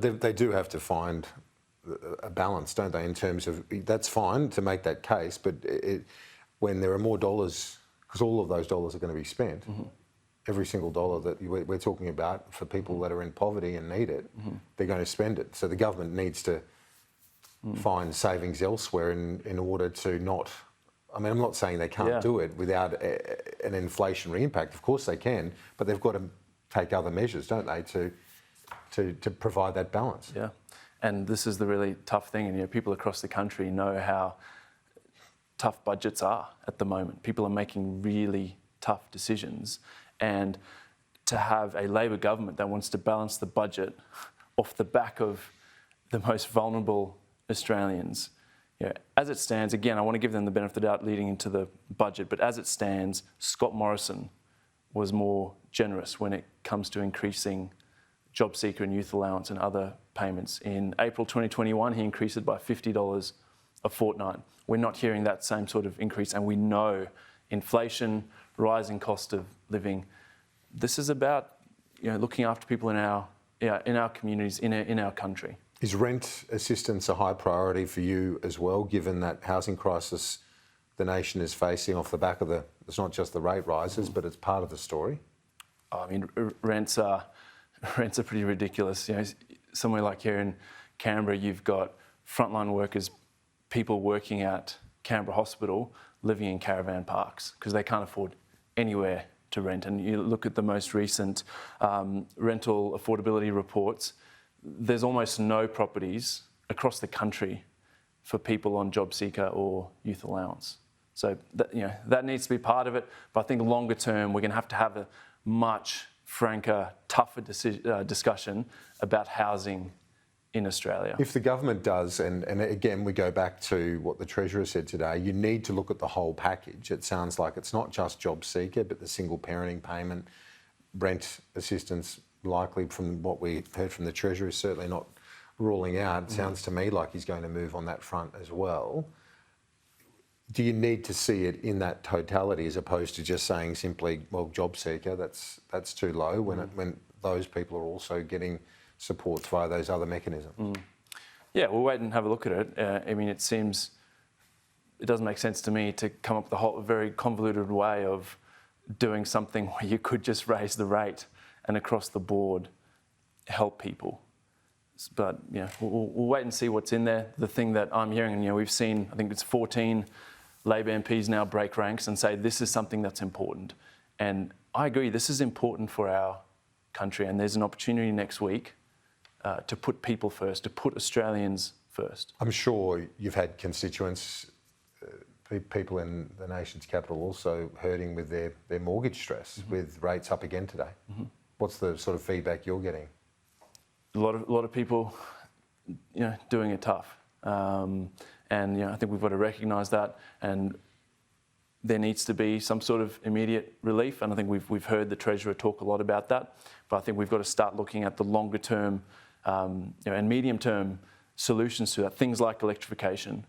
They do have to find a balance, don't they, in terms of, that's fine to make that case, but when there are more dollars, because all of those dollars are going to be spent, every single dollar that we're talking about for people that are in poverty and need it, they're going to spend it. So the government needs to find savings elsewhere in order to not... I mean, I'm not saying they can't do it without an inflationary impact. Of course they can, but they've got to take other measures, don't they, to provide that balance. Yeah, and this is the really tough thing. And people across the country know how tough budgets are at the moment. People are making really tough decisions, and to have a Labor government that wants to balance the budget off the back of the most vulnerable Australians. As it stands, again, I want to give them the benefit of the doubt leading into the budget, but as it stands, Scott Morrison was more generous when it comes to increasing JobSeeker and Youth Allowance and other payments. In April 2021, he increased it by $50 a fortnight. We're not hearing that same sort of increase, and we know inflation, rising cost of living. This is about looking after people in our communities, in our country. Is rent assistance a high priority for you as well, given that housing crisis the nation is facing off the back of it's not just the rate rises, but it's part of the story? I mean, rents are pretty ridiculous. Somewhere like here in Canberra, you've got frontline workers, people working at Canberra Hospital, living in caravan parks because they can't afford anywhere to rent. And you look at the most recent rental affordability reports, there's almost no properties across the country for people on JobSeeker or Youth Allowance. So that needs to be part of it. But I think longer term, we're going to have a much franker, tougher discussion about housing in Australia. If the government does, and again, we go back to what the Treasurer said today, you need to look at the whole package. It sounds like it's not just JobSeeker, but the single parenting payment, rent assistance, likely from what we heard from the Treasurer, is certainly not ruling out. It sounds to me like he's going to move on that front as well. Do you need to see it in that totality as opposed to just saying simply, well, JobSeeker, that's too low, when those people are also getting supports via those other mechanisms? Yeah, we'll wait and have a look at it. I mean, it doesn't make sense to me to come up with a very convoluted way of doing something where you could just raise the rate and across the board help people. But we'll wait and see what's in there. The thing that I'm hearing, we've seen, I think it's 14 Labor MPs now break ranks and say this is something that's important. And I agree, this is important for our country, and there's an opportunity next week to put people first, to put Australians first. I'm sure you've had constituents, people in the nation's capital also hurting with their mortgage stress, with rates up again today. What's the sort of feedback you're getting? A lot of people, doing it tough, and I think we've got to recognise that, and there needs to be some sort of immediate relief. And I think we've heard the Treasurer talk a lot about that, but I think we've got to start looking at the longer term and medium term solutions to that. Things like electrification,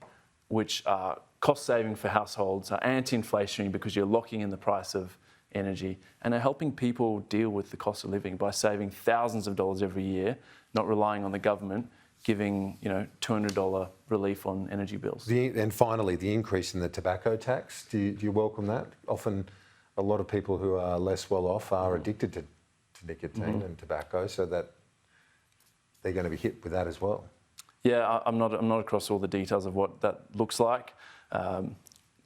which are cost saving for households, are anti-inflationary because you're locking in the price of energy, and are helping people deal with the cost of living by saving thousands of dollars every year, not relying on the government giving $200 relief on energy bills. And finally, the increase in the tobacco tax. Do you welcome that? Often, a lot of people who are less well off are addicted to nicotine and tobacco, so that they're going to be hit with that as well. Yeah, I'm not across all the details of what that looks like.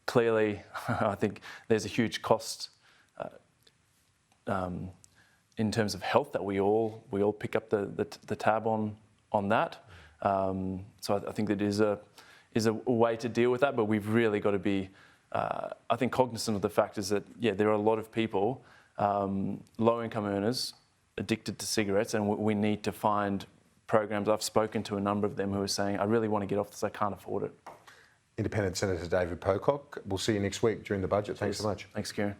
Clearly, I think there's a huge cost in terms of health that we all pick up the tab on that. So I think that is a way to deal with that, but we've really got to be, I think, cognizant of the fact is that there are a lot of people, low income earners, addicted to cigarettes, and we need to find programs. I've spoken to a number of them who are saying, I really want to get off this, I can't afford it. Independent Senator David Pocock. We'll see you next week during the budget. Thanks so much. Thanks, Kieran.